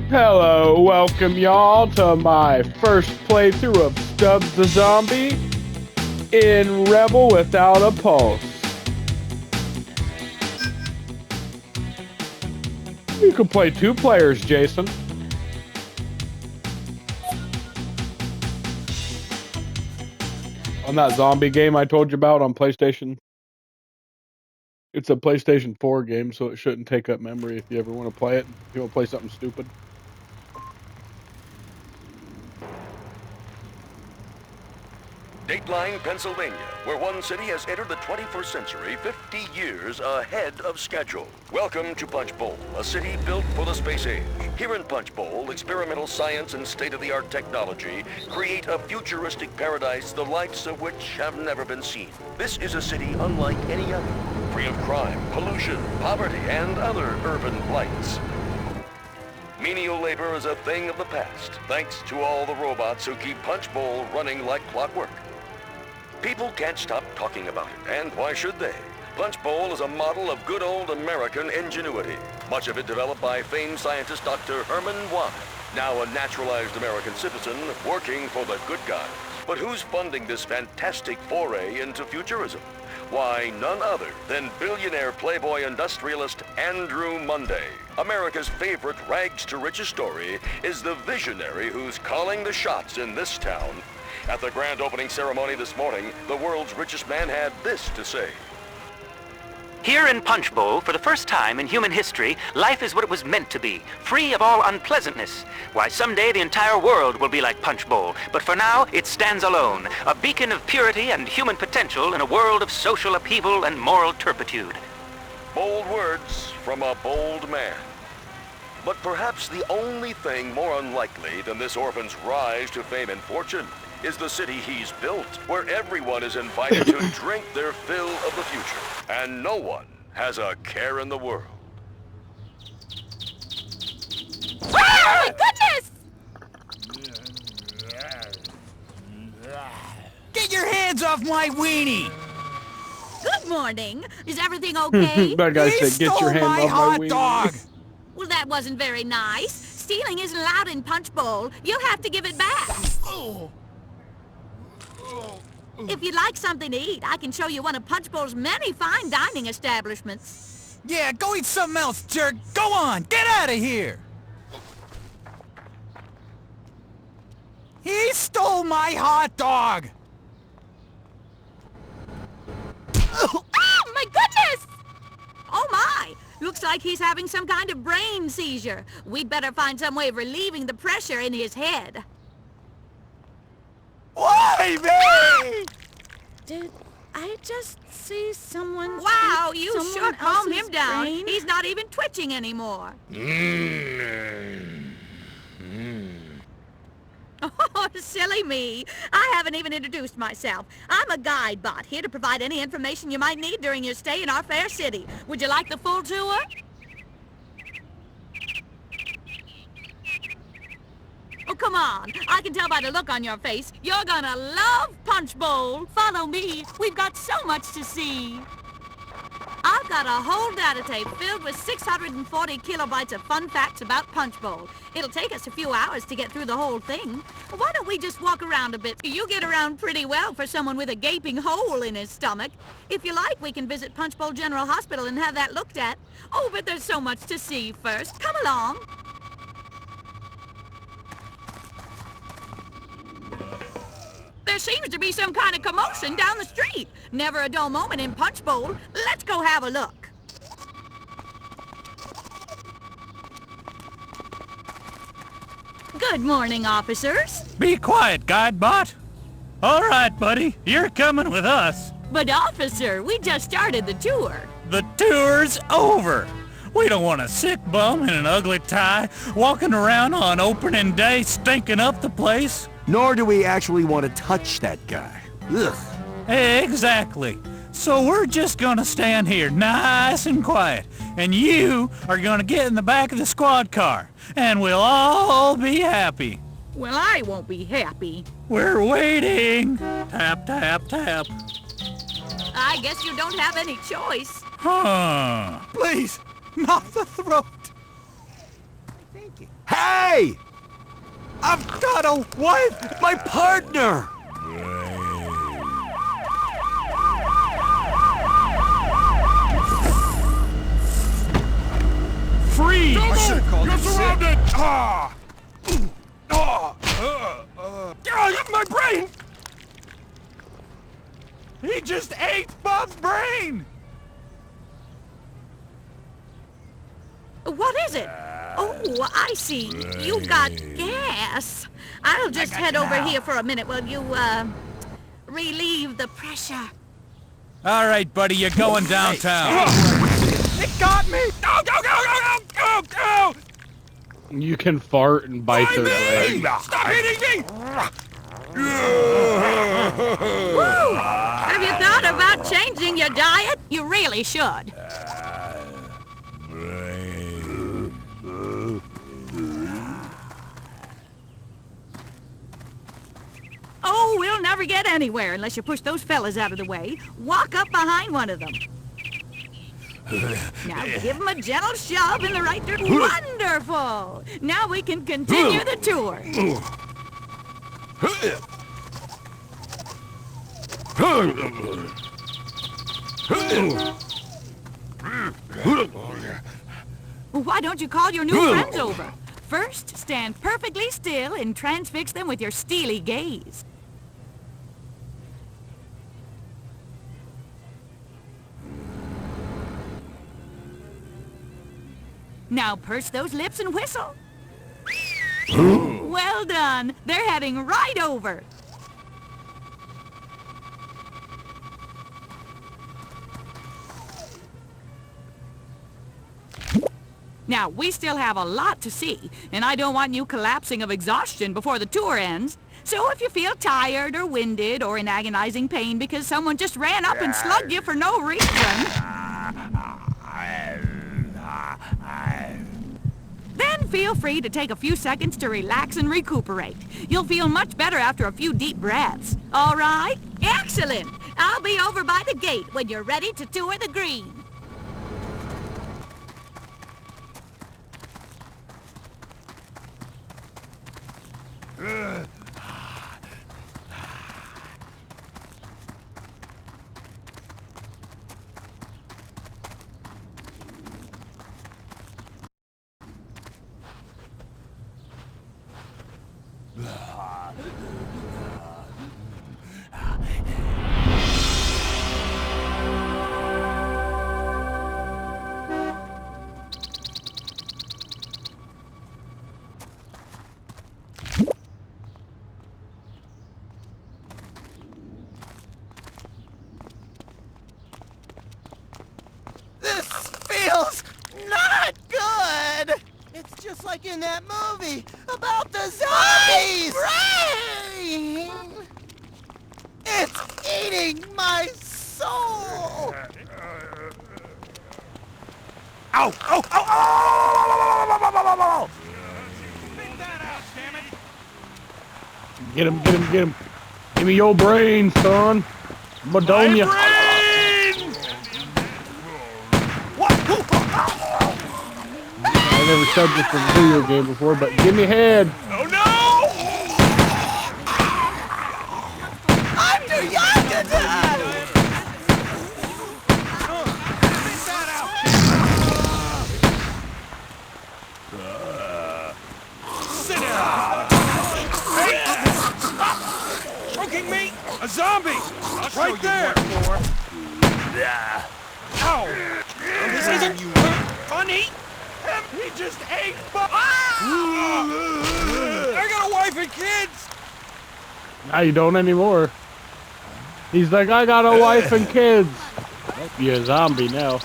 Hello, welcome y'all to my first playthrough of Stubbs the Zombie in Rebel Without a Pulse. You can play 2 players, Jason. On that zombie game I told you about on PlayStation. It's a PlayStation 4 game, so it shouldn't take up memory if you ever want to play it. If you want to play something stupid. Dateline, Pennsylvania, where one city has entered the 21st century 50 years ahead of schedule. Welcome to Punch Bowl, a city built for the space age. Here in Punch Bowl, experimental science and state-of-the-art technology create a futuristic paradise the likes of which have never been seen. This is a city unlike any other, free of crime, pollution, poverty, and other urban blights. Menial labor is a thing of the past, thanks to all the robots who keep Punch Bowl running like clockwork. People can't stop talking about it, and why should they? Punch Bowl is a model of good old American ingenuity, much of it developed by famed scientist Dr. Herman Watt, now a naturalized American citizen working for the good guys. But who's funding this fantastic foray into futurism? Why, none other than billionaire playboy industrialist Andrew Munday. America's favorite rags-to-riches story is the visionary who's calling the shots in this town. At the grand opening ceremony this morning, the world's richest man had this to say. Here in Punch Bowl, for the first time in human history, life is what it was meant to be, free of all unpleasantness. Why, someday the entire world will be like Punch Bowl, but for now it stands alone, a beacon of purity and human potential in a world of social upheaval and moral turpitude. Bold words from a bold man. But perhaps the only thing more unlikely than this orphan's rise to fame and fortune is the city he's built, where everyone is invited to drink their fill of the future, and no one has a care in the world. Oh my goodness! Get your hands off my weenie! Good morning. Is everything okay? That guy He said, "Get your stole hand my off my hot weenie." dog! Well, that wasn't very nice. Stealing isn't allowed in Punch Bowl. You'll have to give it back. If you'd like something to eat, I can show you one of Punch Bowl's many fine dining establishments. Yeah, go eat something else, jerk! Go on, get out of here! He stole my hot dog! Oh, my goodness! Oh, my! Looks like he's having some kind of brain seizure. We'd better find some way of relieving the pressure in his head. Why me? Did I just see someone? Wow, take you someone sure calmed him else's down. brain? He's not even twitching anymore. Oh, silly me. I haven't even introduced myself. I'm a guide bot, here to provide any information you might need during your stay in our fair city. Would you like the full tour? Oh, come on. I can tell by the look on your face. You're gonna love Punch Bowl. Follow me. We've got so much to see. I've got a whole data tape filled with 640 kilobytes of fun facts about Punch Bowl. It'll take us a few hours to get through the whole thing. Why don't we just walk around a bit? You get around pretty well for someone with a gaping hole in his stomach. If you like, we can visit Punch Bowl General Hospital and have that looked at. Oh, but there's so much to see first. Come along. There seems to be some kind of commotion down the street. Never a dull moment in Punch Bowl. Let's go have a look. Good morning, officers. Be quiet, Guidebot. All right, buddy, you're coming with us. But, officer, we just started the tour. The tour's over. We don't want a sick bum in an ugly tie walking around on opening day stinking up the place. Nor do we actually want to touch that guy. Ugh. Exactly. So we're just gonna stand here nice and quiet, and you are gonna get in the back of the squad car, and we'll all be happy. Well, I won't be happy. We're waiting. Tap, tap, tap. I guess you don't have any choice. Huh. Please, not the throat. Hey! I've got a wife! My partner! Freeze! I should have called it surrounded! My brain! He just ate Bob's brain! What is it? Oh, I see. You've got gas. I'll just head over here for a minute while you, relieve the pressure. All right, buddy, you're going downtown. It got me! Go, go, go, go, go, go, go! You can fart and bite their leg. Stop hitting me! Woo! Have you thought about changing your diet? You really should. Oh, we'll never get anywhere unless you push those fellas out of the way. Walk up behind one of them. Now give them a gentle shove in the right direction. Wonderful! Now we can continue the tour. Why don't you call your new friends over? First, stand perfectly still and transfix them with your steely gaze. Now purse those lips and whistle. Well done. They're heading right over. Now, we still have a lot to see, and I don't want you collapsing of exhaustion before the tour ends. So if you feel tired or winded or in agonizing pain because someone just ran up and slugged you for no reason, then feel free to take a few seconds to relax and recuperate. You'll feel much better after a few deep breaths. All right? Excellent! I'll be over by the gate when you're ready to tour the green. This feels not good! It's just like in that movie about the zombies! My brain! It's eating my soul! Ow! Ow! Ow! Ow! Spit that out, damn it! Get him, get him, get him. Give me your brain, son. Madonia. I never said this in a video game before, but give me head. Oh no! I'm too young to die! Spit that out! Sit down! Hey! Stop! Choking me! A zombie! Right there! Ow! This isn't funny! He just ate I got a wife and kids! Now you don't anymore. He's like, I got a wife and kids. You're a zombie now.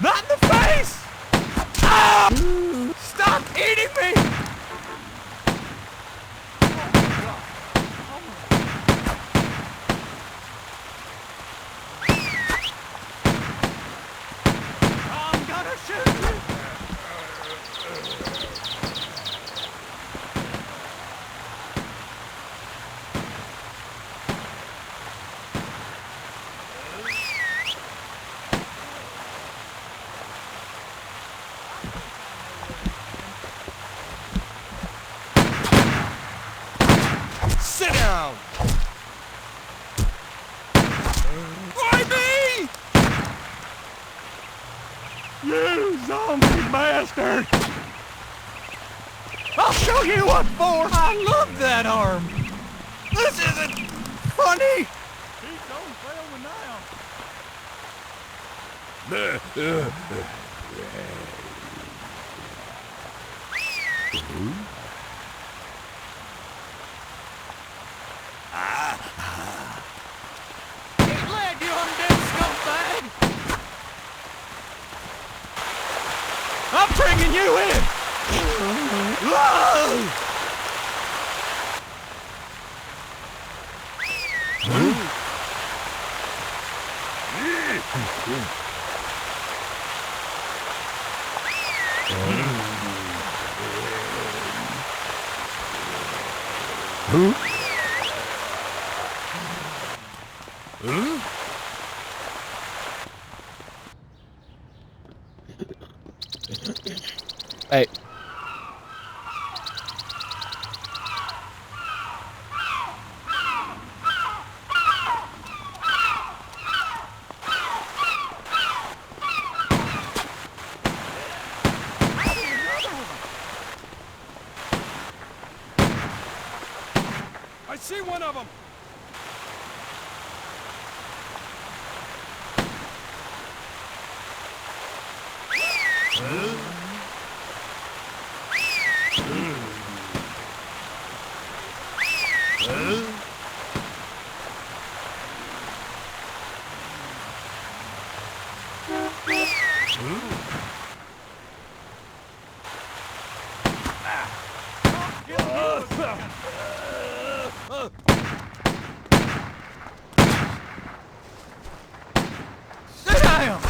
Not in the face! Ah! Stop eating me! You zombie bastard! I'll show you what for! I love that arm! This isn't funny! Please don't fail me now. Get leg, you undead scumbag! I'm bringing you in! Hey. I see one of them! Sit down!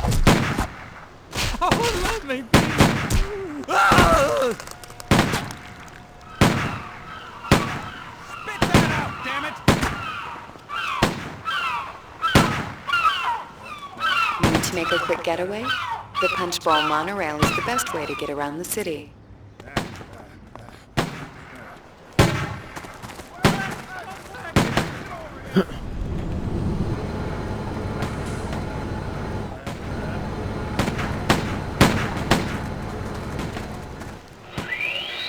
Oh, let me be! Ah! Spit that out, damn it! Need to make a quick getaway? The Punch Bowl monorail is the best way to get around the city.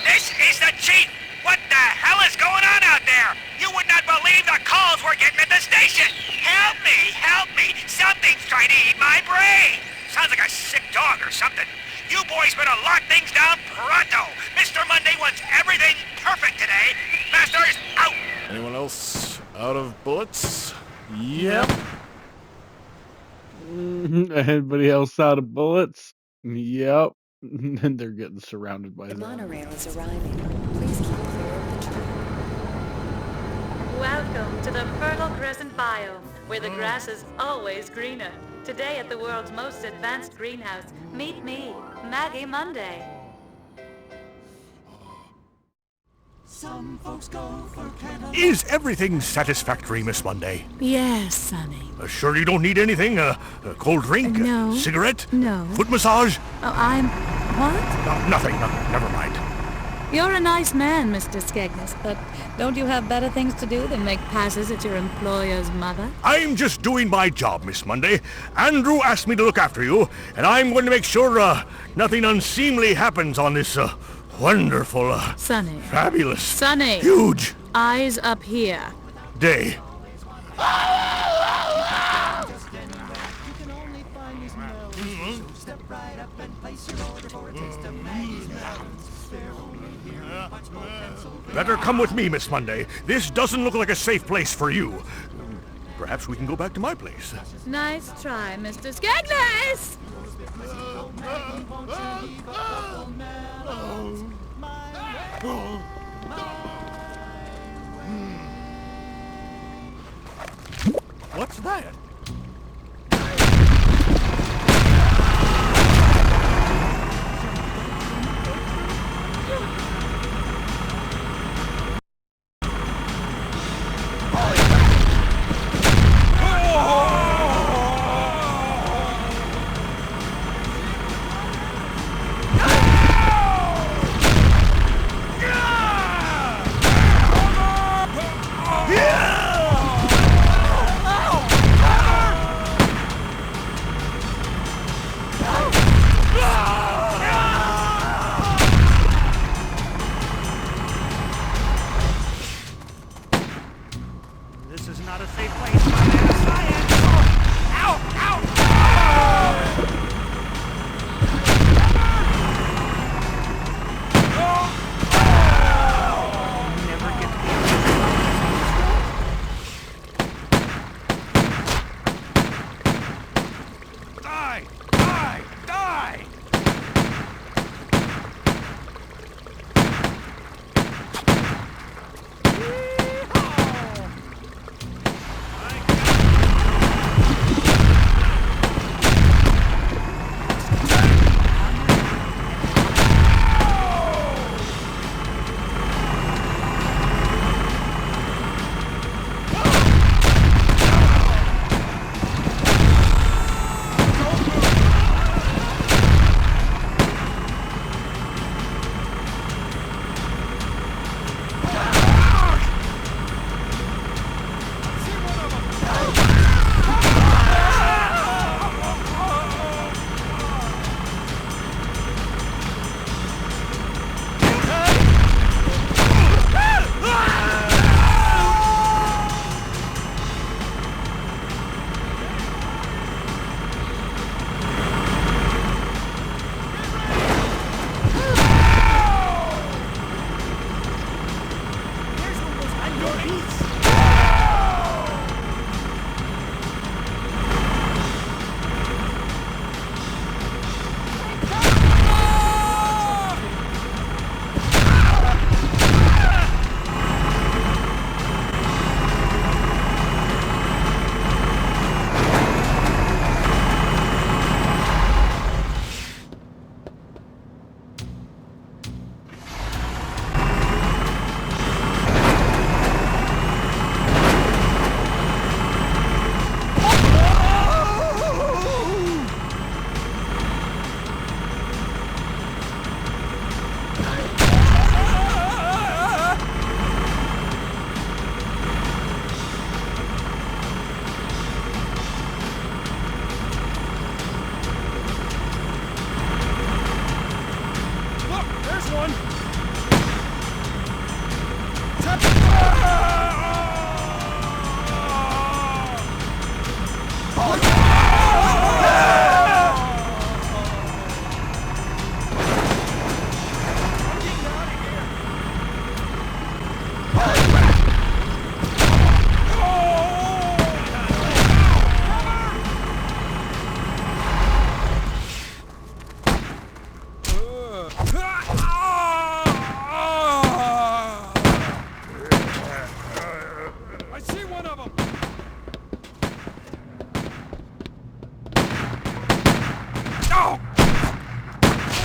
This is the chief! What the hell is going on out there? You would not believe the calls we're getting at the station! Help me! Help me! Something's trying to eat my brain! Sounds like a sick dog or something. You boys better lock things down pronto! Mr. Monday wants everything perfect today! Masters, out! Anyone else out of bullets? Yep. Anybody else out of bullets? Yep. And they're getting surrounded by The zombies. monorail is arriving. Please keep clear of the track. Welcome to the Fertile Crescent biome, where the grass is always greener. Today at the world's most advanced greenhouse, meet me, Maggie Monday. Is everything satisfactory, Miss Monday? Yes, Sonny. Sure you don't need anything? A cold drink? No. Cigarette? No. Foot massage? Oh, I'm... What? No, nothing. No, never mind. You're a nice man, Mr. Skegness, but don't you have better things to do than make passes at your employer's mother? I'm just doing my job, Miss Monday. Andrew asked me to look after you, and I'm going to make sure nothing unseemly happens on this wonderful, Sonny. fabulous, Sonny. huge Eyes up here. day. Better come with me, Miss Monday. This doesn't look like a safe place for you. Perhaps we can go back to my place. Nice try, Mr. Skegness! What's that? is not a safe place for a man of science. Ow! Ow! Never get to die! Die! Die!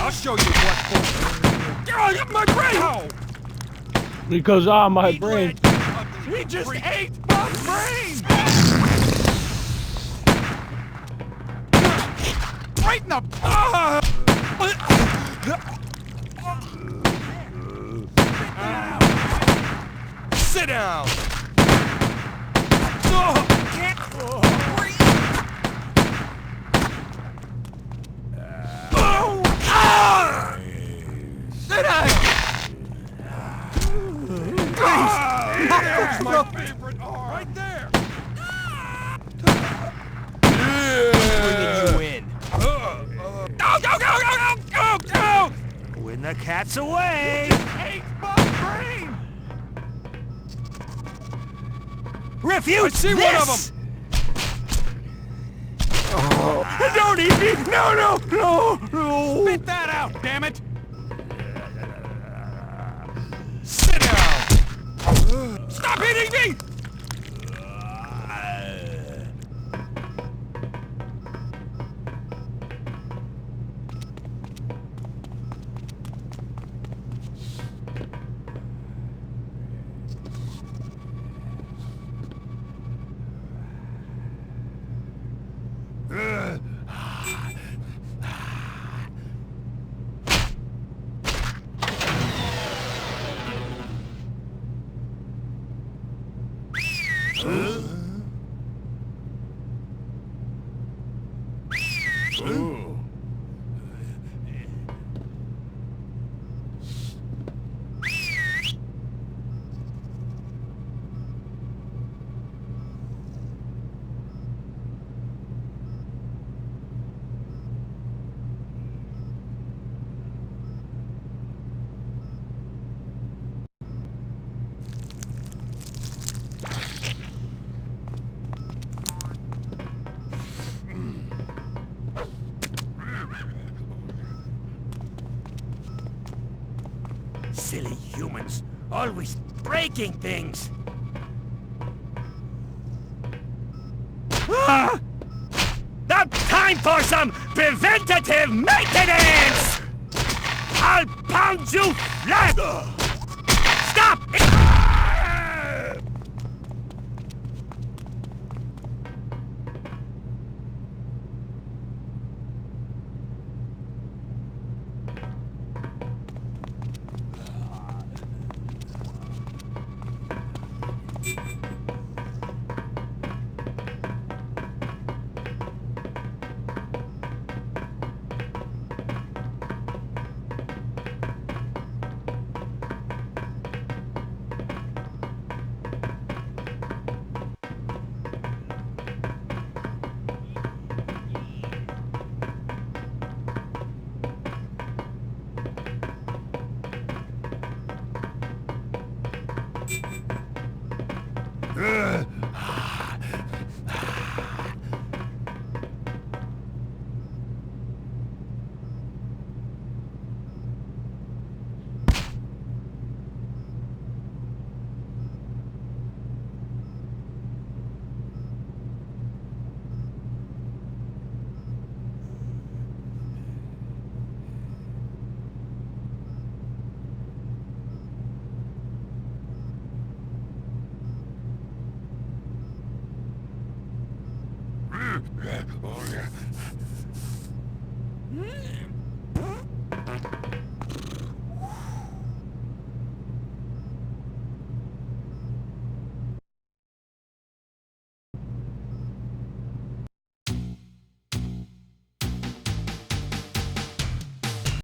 I'll show you what for. My brain! Because my brain. We just ate my brain! Right in the... Sit down! Can't breathe! Sit down! There's my favorite arm! Right there! Bringing you in. Go! When the cat's away! Ate my brain! Refuse I see this! one of them! Don't eat me! No! Spit that out, damn it! Sit down! Stop eating me! Silly humans, always breaking things. Now time for some preventative maintenance! I'll pound you flat! Stop!